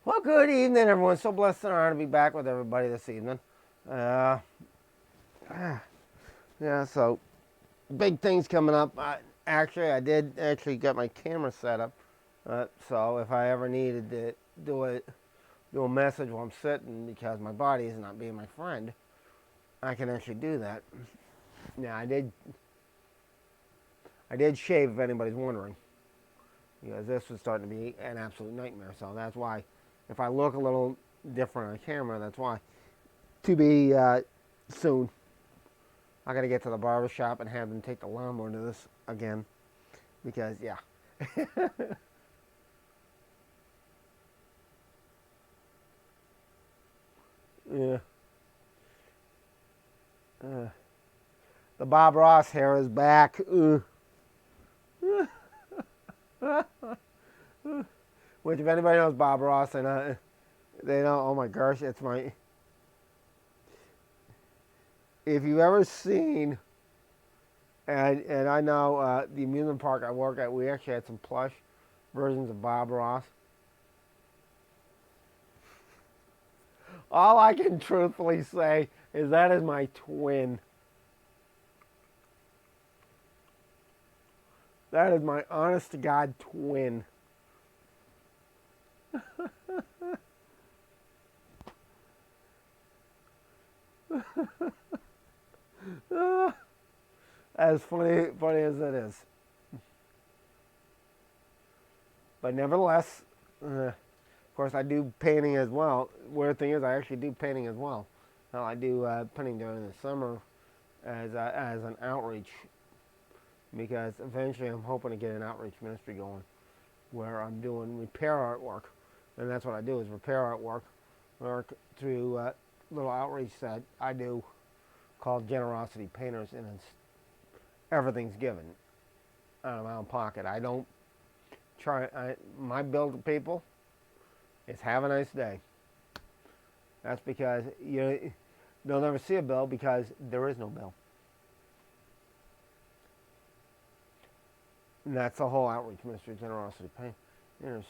Well, good evening, everyone. So blessed and honored to be back with everybody this evening. Uh, yeah, so big things coming up. I did actually get my camera set up. So if I ever needed to do it, do a message while I'm sitting because my body is not being my friend, I can actually do that. Yeah, I did shave if anybody's wondering, because this was starting to be an absolute nightmare. So that's why, if I look a little different on camera, that's why. To be soon. I gotta get to the barber shop and have them take the lawnmower to this again because yeah, yeah. Uh, the Bob Ross hair is back. Which if anybody knows Bob Ross, and they know. Oh my gosh, it's my. If you've ever seen, and I know the amusement park I work at, we actually had some plush versions of Bob Ross. All I can truthfully say is that is my twin. That is my honest to God twin. As funny as it is. But nevertheless, of course, I do painting as well. Weird thing is, I actually do painting as well. Now, I do painting during the summer as an outreach because eventually I'm hoping to get an outreach ministry going where I'm doing repair artwork, and that's what I do is repair artwork, work through little outreach that I do called Generosity Painters, and it's everything's given out of my own pocket. I don't my bill to people is have a nice day. That's because they'll never see a bill because there is no bill. And that's the whole outreach ministry, Generosity Painters.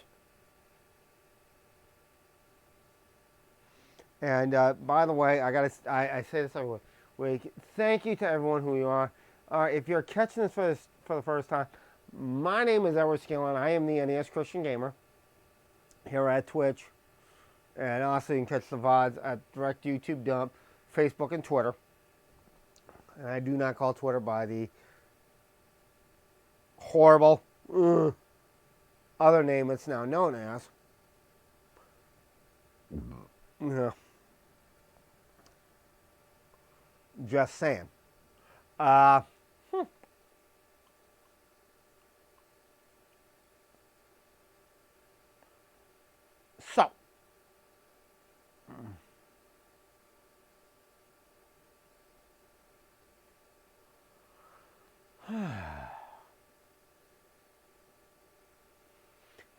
And by the way, I say this every week. Thank you to everyone who you are. If you're catching this for the first time, my name is Edward Skillen. I am the NES Christian Gamer here at Twitch. And also you can catch the VODs at Direct YouTube Dump, Facebook, and Twitter. And I do not call Twitter by the horrible other name it's now known as. Yeah, just saying. Uh, so,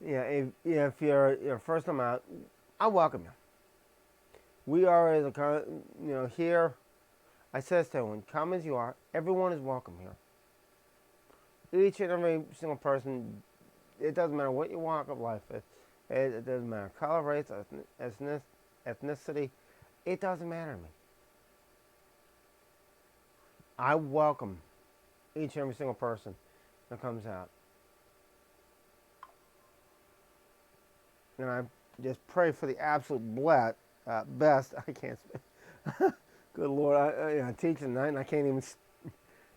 yeah, if you're first time out, I welcome you. We are as a here. I says to everyone, come as you are. Everyone is welcome here. Each and every single person. It doesn't matter what your walk of life is. It doesn't matter color, race, ethnicity. It doesn't matter to me. I welcome each and every single person that comes out, and I just pray for the absolute best. I can't speak. Good Lord, I teach at night and I can't even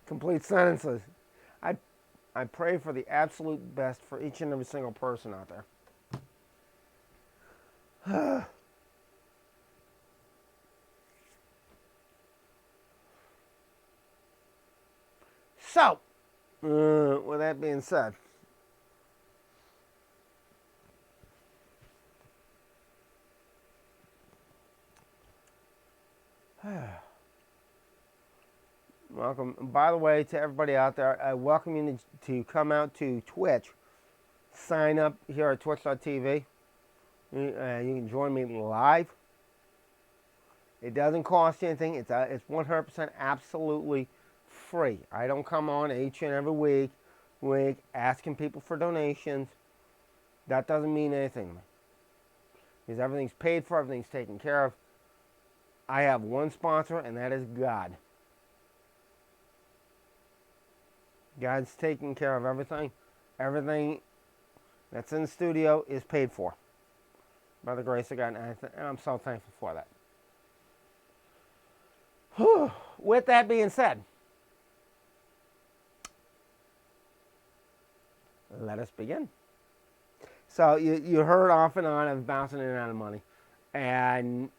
complete sentences. I I pray for the absolute best for each and every single person out there. So, with that being said, welcome. By the way, to everybody out there, I welcome you to come out to Twitch. Sign up here at twitch.tv. You can join me live. It doesn't cost you anything. It's 100% absolutely free. I don't come on each and every week asking people for donations. That doesn't mean anything to me. because everything's paid for, everything's taken care of. I have one sponsor, and that is God. God's taking care of everything. Everything that's in the studio is paid for by the grace of God, and I'm so thankful for that. Whew. With that being said, let us begin. So you heard off and on of bouncing in and out of money, and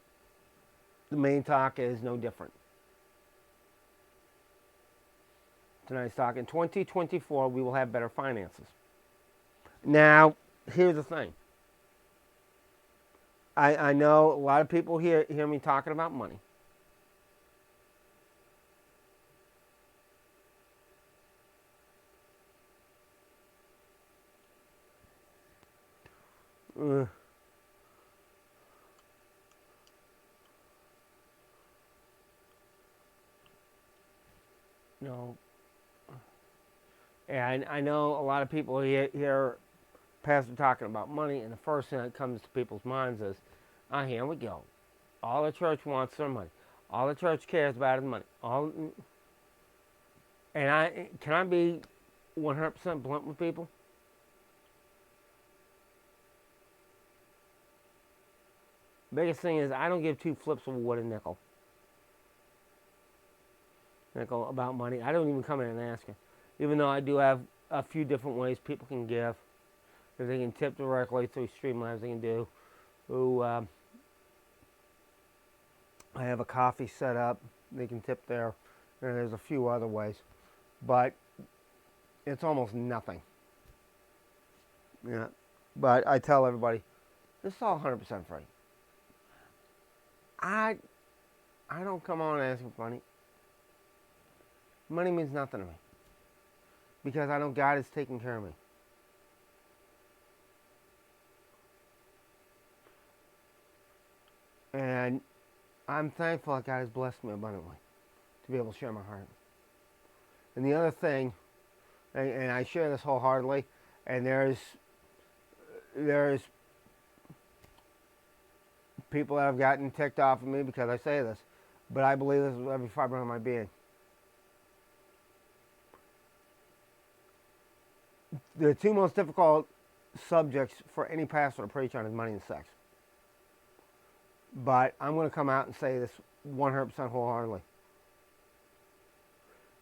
the main talk is no different. Tonight's talk, in 2024, we will have better finances. Now, here's the thing. I know a lot of people hear me talking about money. No. And I know a lot of people hear Pastor talking about money, and the first thing that comes to people's minds is, here we go. All the church wants their money. All the church cares about is money. And can I be 100% blunt with people? Biggest thing is I don't give two flips of a wooden nickel about money. I don't even come in and ask it. Even though I do have a few different ways people can give. If they can tip directly through Streamlabs, they can do. I have a coffee set up. They can tip there. And there's a few other ways. But it's almost nothing. Yeah. But I tell everybody, this is all 100% free. I don't come on asking for money. Money means nothing to me. Because I know God is taking care of me. And I'm thankful that God has blessed me abundantly to be able to share my heart. And the other thing, and I share this wholeheartedly, and there's people that have gotten ticked off of me because I say this, but I believe this with every fiber of my being. The two most difficult subjects for any pastor to preach on is money and sex. But I'm going to come out and say this 100% wholeheartedly.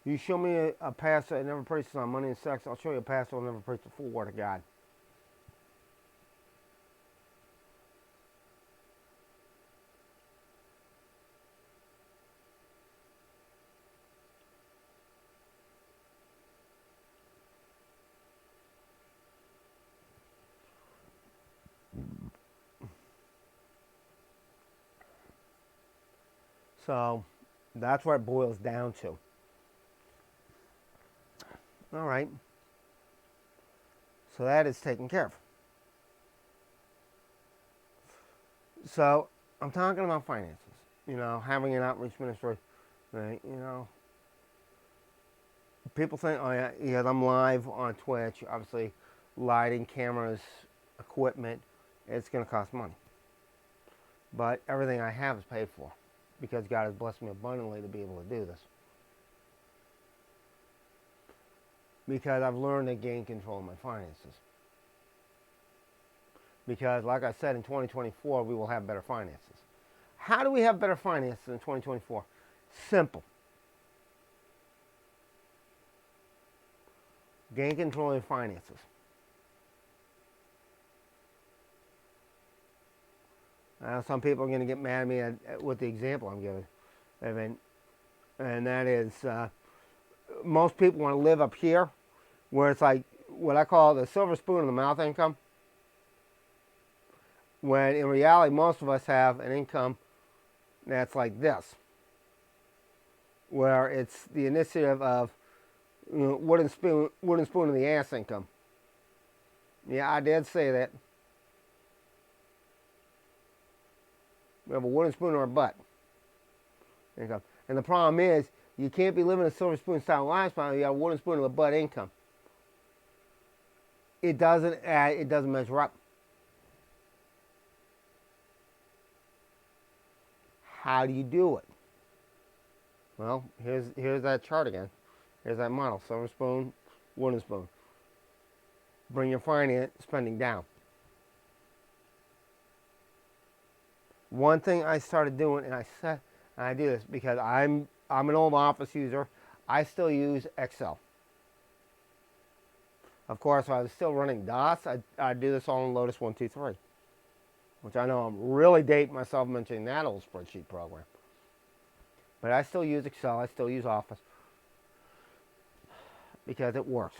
You show me a pastor that never preaches on money and sex, I'll show you a pastor that will never preach the full word of God. So that's what it boils down to. All right. So that is taken care of. So I'm talking about finances. Having an outreach ministry. Right? People think, oh yeah, I'm live on Twitch. Obviously, lighting, cameras, equipment, it's going to cost money. But everything I have is paid for because God has blessed me abundantly to be able to do this. Because I've learned to gain control of my finances. Because, like I said, in 2024, we will have better finances. How do we have better finances in 2024? Simple. Gain control of your finances. Some people are going to get mad at me with the example I'm giving. And that is, most people want to live up here, where it's like what I call the silver spoon in the mouth income. When in reality, most of us have an income that's like this, where it's the initiative of wooden spoon in the ass income. Yeah, I did say that. We have a wooden spoon in our butt income. And the problem is, you can't be living a silver spoon style lifestyle. You got a wooden spoon in the butt income. It doesn't measure up. How do you do it? Well, here's that chart again. Here's that model: silver spoon, wooden spoon. Bring your finance spending down. One thing I started doing, and I do this because I'm an old Office user. I still use Excel. Of course, if I was still running DOS, I'd do this all in Lotus 1-2-3, which I know I'm really dating myself mentioning that old spreadsheet program. But I still use Excel. I still use Office because it works.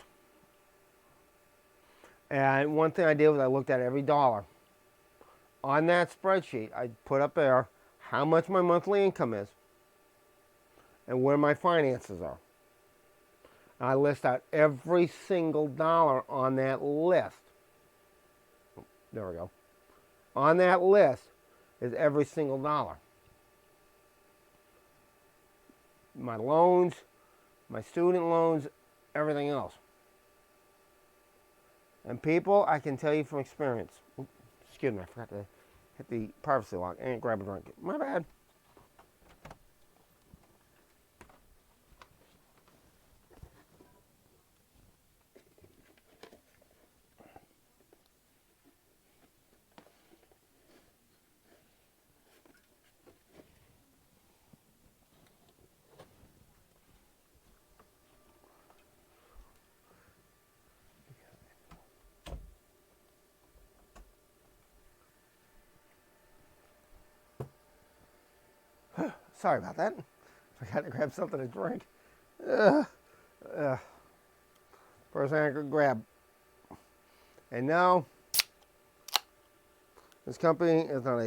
And one thing I did was I looked at every dollar. On that spreadsheet, I put up there how much my monthly income is and where my finances are. And I list out every single dollar on that list. There we go. On that list is every single dollar. My loans, my student loans, everything else. And people, I can tell you from experience. Oops, excuse me, I forgot to hit the privacy lock and grab a drink. My bad. Sorry about that. Forgot to grab something to drink. First thing I could grab. And now, this company is not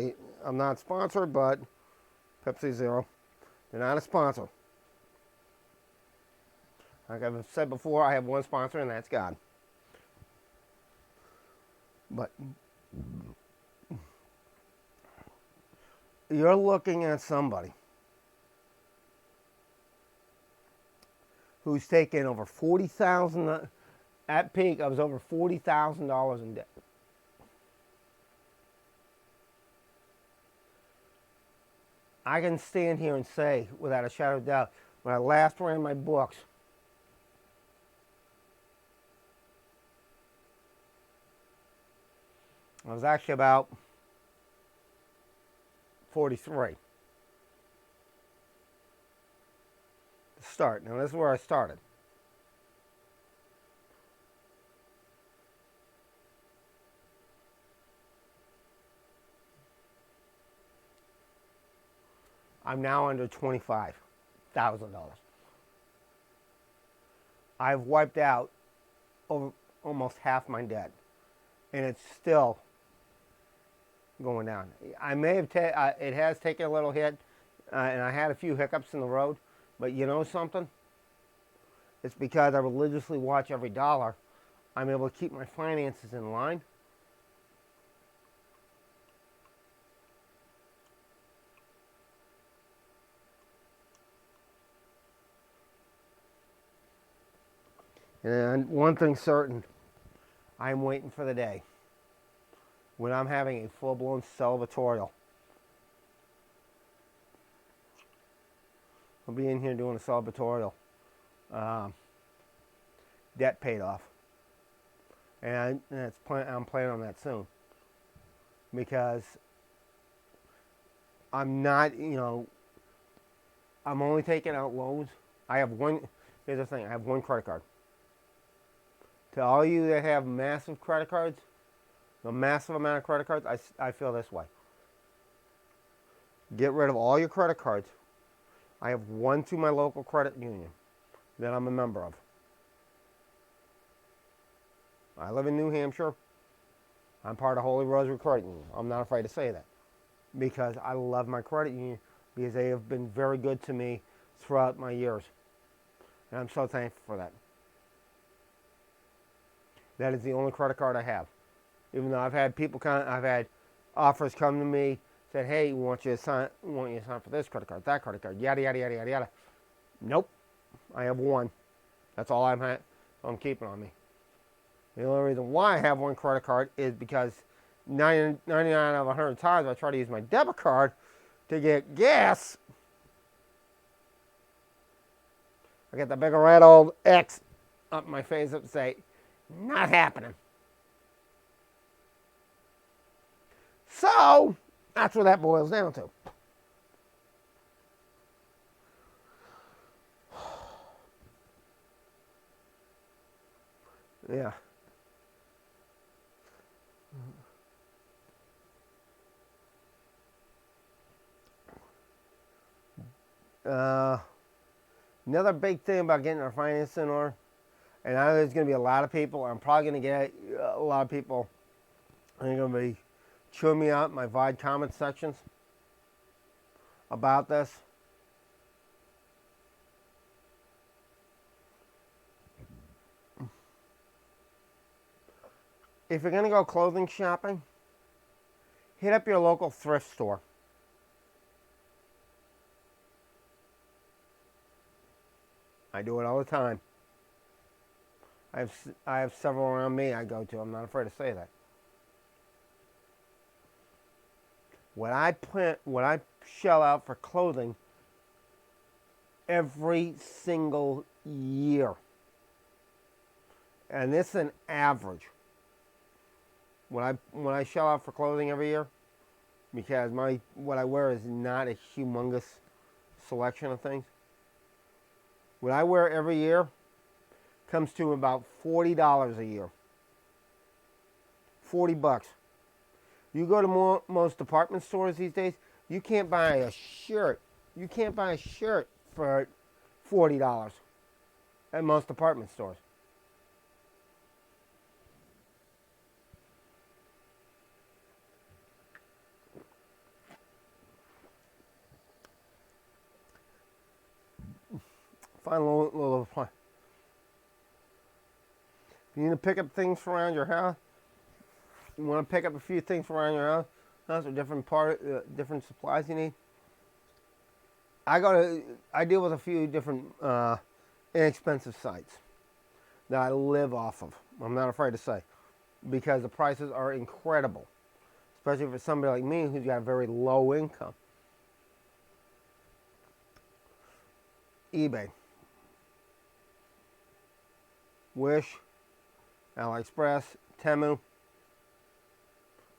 I'm not sponsored, but Pepsi Zero, they're not a sponsor. Like I've said before, I have one sponsor, and that's God. But you're looking at somebody who's taken over $40,000. At peak, I was over $40,000 in debt. I can stand here and say, without a shadow of doubt, when I last ran my books, I was actually about 43 to start. Now, this is where I started. I'm now under $25,000. I've wiped out over almost half my debt, and it's still going down. I may have it has taken a little hit, and I had a few hiccups in the road. But you know something? It's because I religiously watch every dollar. I'm able to keep my finances in line. And one thing's certain, I'm waiting for the day when I'm having a full-blown celebratorial. I'll be in here doing a celebratorial. Debt paid off. And I'm planning on that soon. Because I'm not, I'm only taking out loans. I have one, here's the thing, I have one credit card. To all you that have massive credit cards, a massive amount of credit cards, I feel this way. Get rid of all your credit cards. I have one through my local credit union that I'm a member of. I live in New Hampshire. I'm part of Holy Rosary Credit Union. I'm not afraid to say that. Because I love my credit union because they have been very good to me throughout my years. And I'm so thankful for that. That is the only credit card I have. Even though I've had I've had offers come to me, said, "Hey, we want you to sign for this credit card, that credit card, yada yada yada yada yada." Nope, I have one. That's all I'm keeping on me. The only reason why I have one credit card is because 99 out of 100 times I try to use my debit card, to get gas, I get the big red old X up my face and say, not happening. So, that's what that boils down to. Yeah. Another big thing about getting our finances in order, and I know there's going to be a lot of people, I'm probably going to get a lot of people, they're going to be chewing me out in my Vide comment sections about this. If you're going to go clothing shopping, hit up your local thrift store. I do it all the time. I have several around me I go to. I'm not afraid to say that. What I shell out for clothing every single year, and this is an average. When I shell out for clothing every year, because what I wear is not a humongous selection of things. What I wear every year comes to about $40 a year. $40. You go to most department stores these days, you can't buy a shirt. You can't buy a shirt for $40 at most department stores. Find a little if you need to pick up things from around your house, you want to pick up a few things from around your house or different supplies you need. I deal with a few different inexpensive sites that I live off of. I'm not afraid to say, because the prices are incredible, especially for somebody like me who's got a very low income. eBay, Wish, AliExpress, Temu,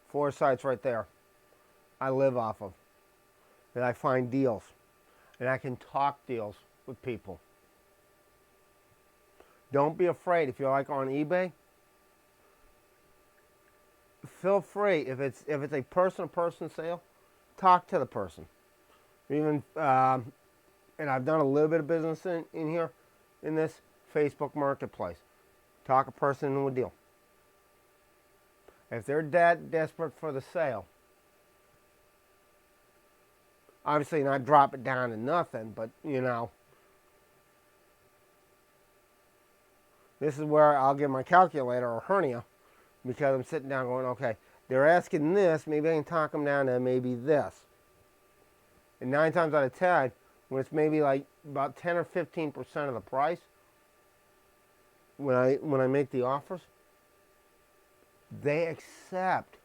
4 sites right there I live off of, that I find deals, and I can talk deals with people. Don't be afraid. If you're like on eBay, feel free. If it's a person-to-person sale, talk to the person. Even and I've done a little bit of business in here, in this Facebook Marketplace. Talk a person into a deal. If they're that desperate for the sale, obviously not drop it down to nothing, but this is where I'll give my calculator a hernia, because I'm sitting down going, okay, they're asking this, maybe I can talk them down to maybe this. And 9 times out of 10, when it's maybe like about 10 or 15% of the price, when I make the offers, they accept.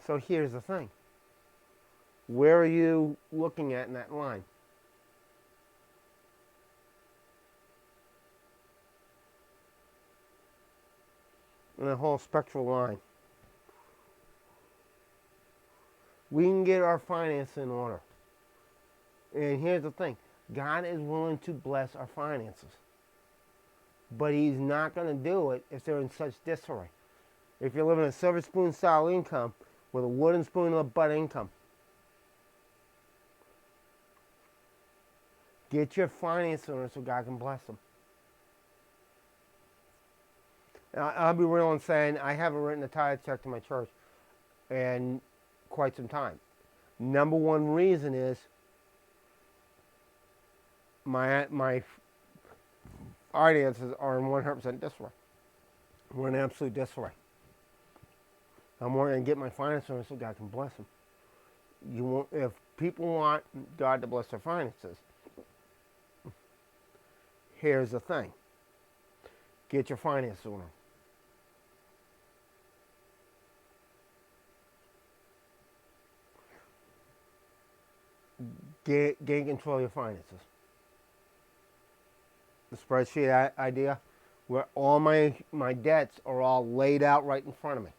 So here's the thing. Where are you looking at in that line? In the whole spectral line. We can get our finance in order. And here's the thing. God is willing to bless our finances. But He's not going to do it if they're in such disarray. If you're living a silver spoon style income with a wooden spoon in the butt income, get your finances in order so God can bless them. I'll be real and saying I haven't written a tithe check to my church in quite some time. Number one reason is my finances are in 100% disarray. We're in absolute disarray. I'm going to get my finances so God can bless them. If people want God to bless their finances, here's the thing. Get your finances on them. Gain control of your finances. The spreadsheet idea, where all my debts are all laid out right in front of me.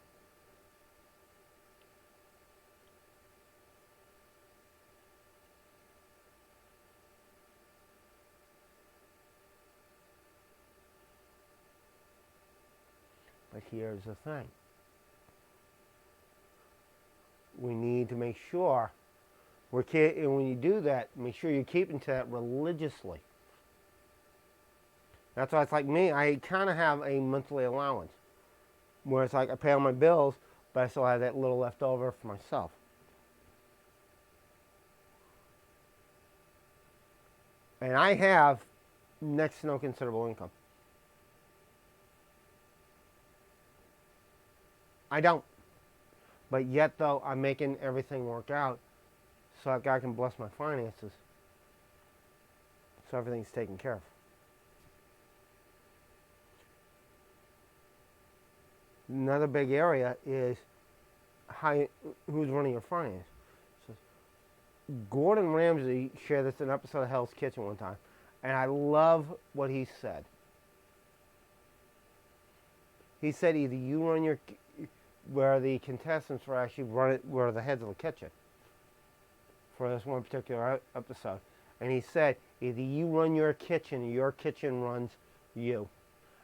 But here's the thing. We need to make sure and when you do that, make sure you're keeping to that religiously. That's why it's like me. I kind of have a monthly allowance where it's like I pay all my bills, but I still have that little left over for myself. And I have next to no considerable income. I don't. But yet, though, I'm making everything work out so that God can bless my finances so everything's taken care of. Another big area is who's running your finances. So Gordon Ramsay shared this in an episode of Hell's Kitchen one time, and I love what he said. He said either you run where the contestants were actually were the heads of the kitchen for this one particular episode. And he said, either you run your kitchen or your kitchen runs you.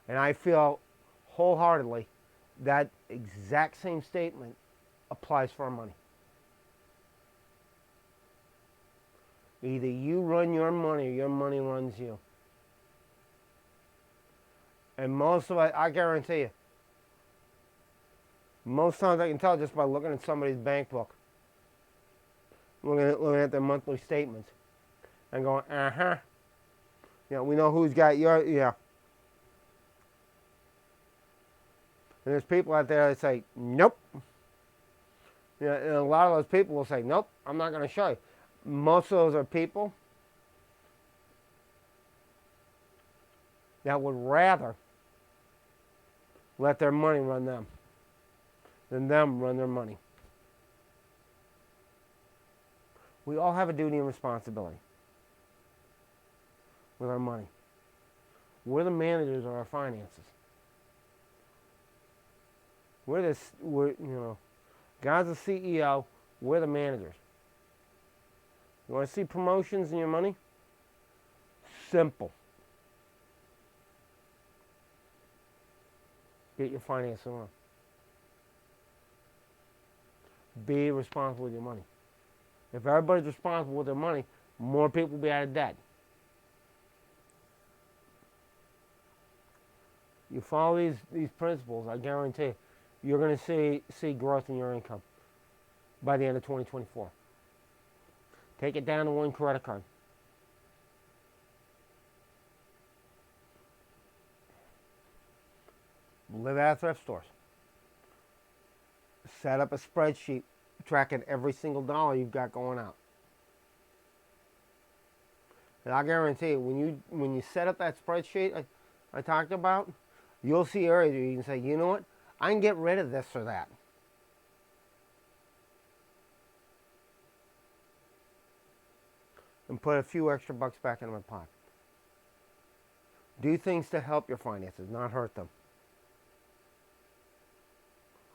And I feel wholeheartedly that exact same statement applies for our money. Either you run your money or your money runs you. And most of it, I guarantee you, most times I can tell just by looking at somebody's bank book, looking at their monthly statements, and going, we know who's got your, And there's people out there that say, nope. And a lot of those people will say, nope, I'm not going to show you. Most of those are people that would rather let their money run them than them run their money. We all have a duty and responsibility with our money. We're the managers of our finances. God's the CEO, we're the managers. You want to see promotions in your money? Simple. Get your finances on. Be responsible with your money. If everybody's responsible with their money, more people will be out of debt. You follow these principles, I guarantee you're going to see growth in your income by the end of 2024. Take it down to one credit card. Live out of thrift stores. Set up a spreadsheet tracking every single dollar you've got going out. And I guarantee you, when you set up that spreadsheet I talked about, you'll see areas where you can say, you know what, I can get rid of this or that. And put a few extra bucks back in my pocket. Do things to help your finances, not hurt them.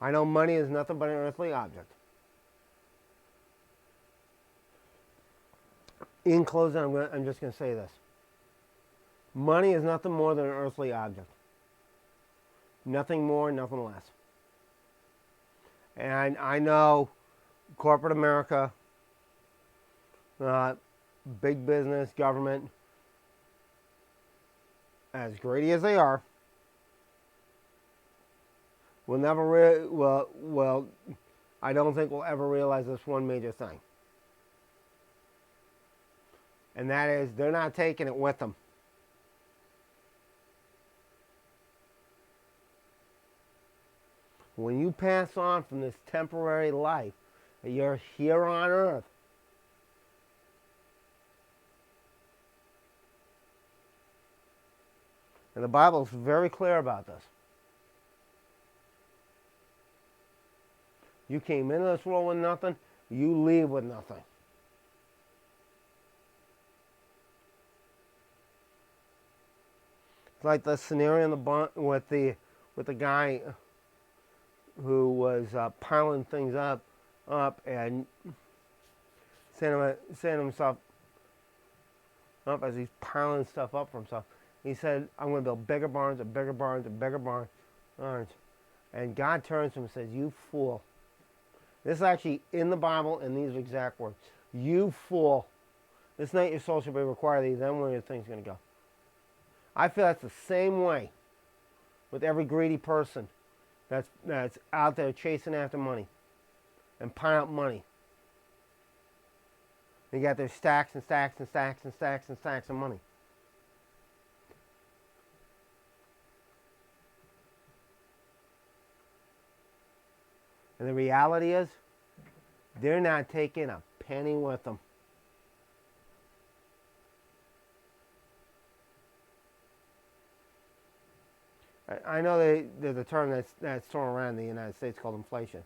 I know money is nothing but an earthly object. In closing, I'm just going to say this. Money is nothing more than an earthly object. Nothing more, nothing less. And I know corporate America, big business, government, as greedy as they are, will never I don't think we'll ever realize this one major thing. And that is, they're not taking it with them. When you pass on from this temporary life, that you're here on earth, And the Bible is very clear about this. You came into this world with nothing, you leave with nothing. It's like the scenario in with the guy who was piling things up and setting himself up as he's piling stuff up for himself. He said, I'm going to build bigger barns and bigger barns and bigger barns. And God turns to him and says, you fool. This is actually in the Bible in these exact words. You fool. This night your soul shall be required of thee. Then where are your things going to go? I feel that's the same way with every greedy person that's out there chasing after money and piling up money. They got their stacks and stacks and stacks and stacks and stacks of money. And the reality is, they're not taking a penny with them. I know there's a term that's thrown around in the United States called inflation.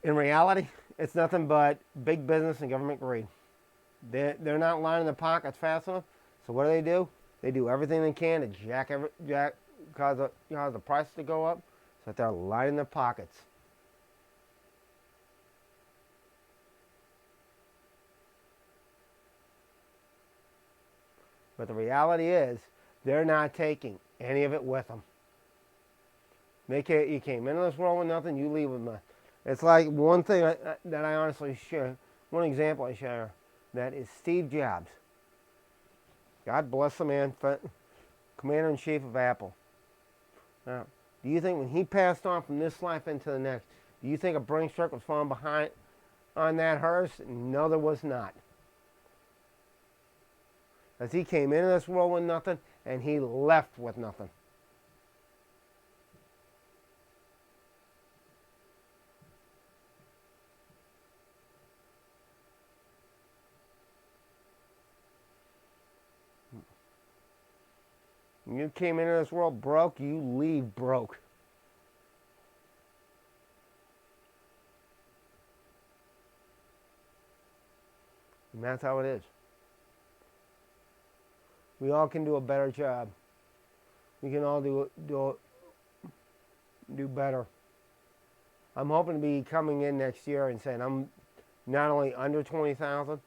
In reality, it's nothing but big business and government greed. They're not lining their pockets fast enough, so what do? They do everything they can to cause the price to go up, so that they're lining their pockets. But the reality is, they're not taking any of it with them. You came into this world with nothing, you leave with nothing. It's like one thing that I honestly share, one example I share, that is Steve Jobs. God bless the man, commander-in-chief of Apple. Now, do you think when he passed on from this life into the next, do you think a brain stroke was falling behind on that hearse? No, there was not. As he came into this world with nothing, and he left with nothing. When you came into this world broke, you leave broke. And that's how it is. We all can do a better job. We can all do better. I'm hoping to be coming in next year and saying I'm not only under 20,000,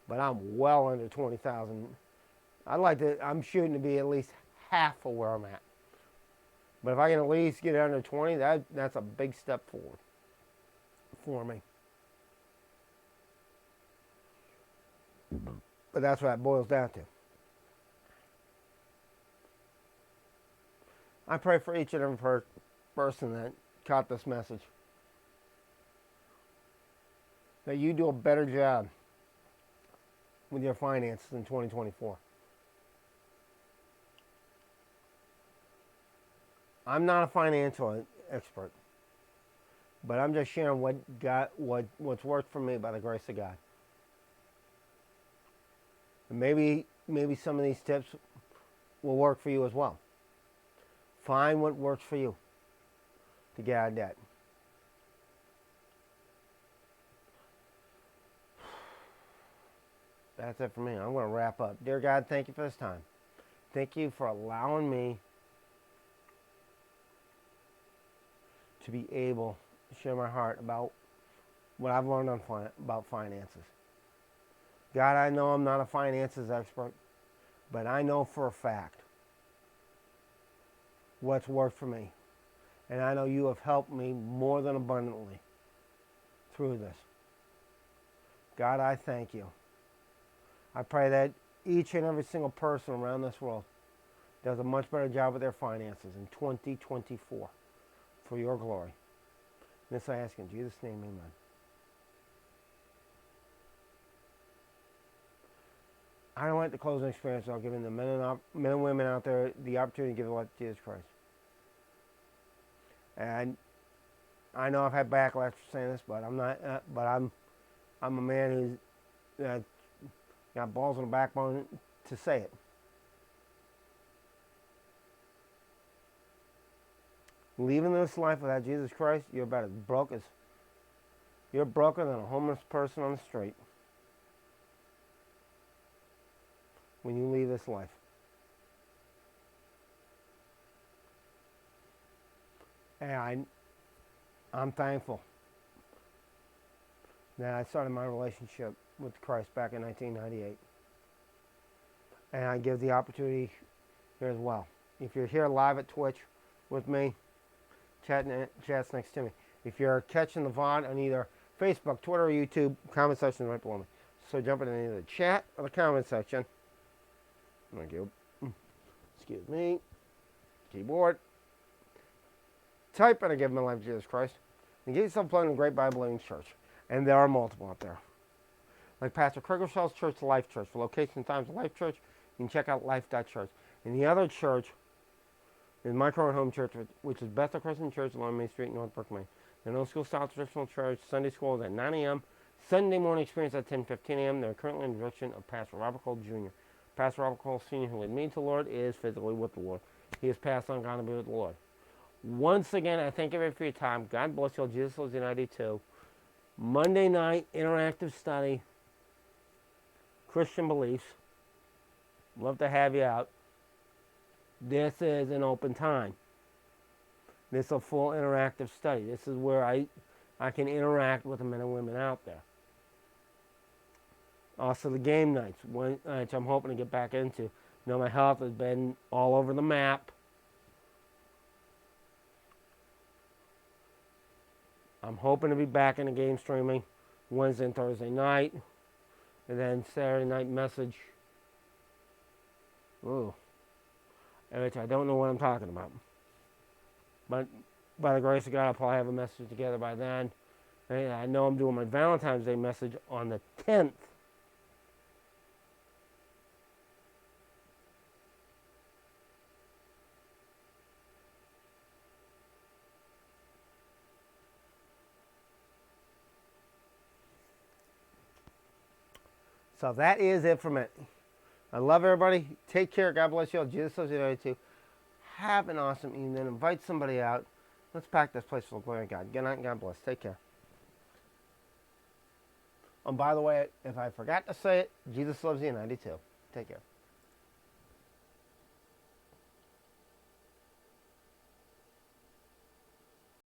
but I'm well under 20,000. I'm shooting to be at least half of where I'm at. But if I can at least get under 20, that's a big step forward for me. But that's what it boils down to. I pray for each and every person that caught this message, that you do a better job with your finances in 2024. I'm not a financial expert, but I'm just sharing what's worked for me by the grace of God. And maybe some of these tips will work for you as well. Find what works for you to get out of debt. That's it for me. I'm going to wrap up. Dear God, thank you for this time. Thank you for allowing me to be able to share my heart about what I've learned about finances. God, I know I'm not a finances expert, but I know for a fact what's worked for me. And I know you have helped me more than abundantly through this. God, I thank you. I pray that each and every single person around this world does a much better job with their finances in 2024 for your glory. And this I ask in Jesus' name, amen. I don't like the closing experience without giving the men and women out there the opportunity to give their life to Jesus Christ. And I know I've had backlash for saying this, but I'm a man who's got balls on the backbone to say it. Leaving this life without Jesus Christ, you're about as broke as you're broker than a homeless person on the street when you leave this life. And I'm thankful that I started my relationship with Christ back in 1998. And I give the opportunity here as well. If you're here live at Twitch with me, chat's next to me. If you're catching the VOD on either Facebook, Twitter, or YouTube, comment section right below me. So jump in either the chat or the comment section. Thank you. Excuse me. Keyboard. Type and I give my life to Jesus Christ. And get yourself plugged in a great Bible-believing church. And there are multiple out there. Like Pastor Kriggershaw's Church, Life Church. For location and times of Life Church, you can check out life.church. And the other church is my current home church, which is Bethel Christian Church along Main Street, Northbrook, Maine. The no school style traditional church. Sunday school is at 9 a.m. Sunday morning experience at 10:15 a.m. They're currently in the direction of Pastor Robert Cole Jr. Pastor Robert Cole Sr., who led me to the Lord, is physically with the Lord. He has passed on, gone to be with the Lord. Once again, I thank everybody for your time. God bless you all. Jesus loves you, and I do too. Monday night, interactive study, Christian beliefs. Love to have you out. This is an open time. This is a full interactive study. This is where I can interact with the men and women out there. Also the game nights, which I'm hoping to get back into. You know, my health has been all over the map. I'm hoping to be back in the game streaming Wednesday and Thursday night. And then Saturday night message. Ooh. Which I don't know what I'm talking about. But by the grace of God, I'll probably have a message together by then. And I know I'm doing my Valentine's Day message on the 10th. So that is it for me. I love everybody. Take care. God bless you all. Jesus loves you too. Have an awesome evening. Invite somebody out. Let's pack this place for the glory of God. Good night and God bless. Take care. And by the way, if I forgot to say it, Jesus loves you and I do too. Take care.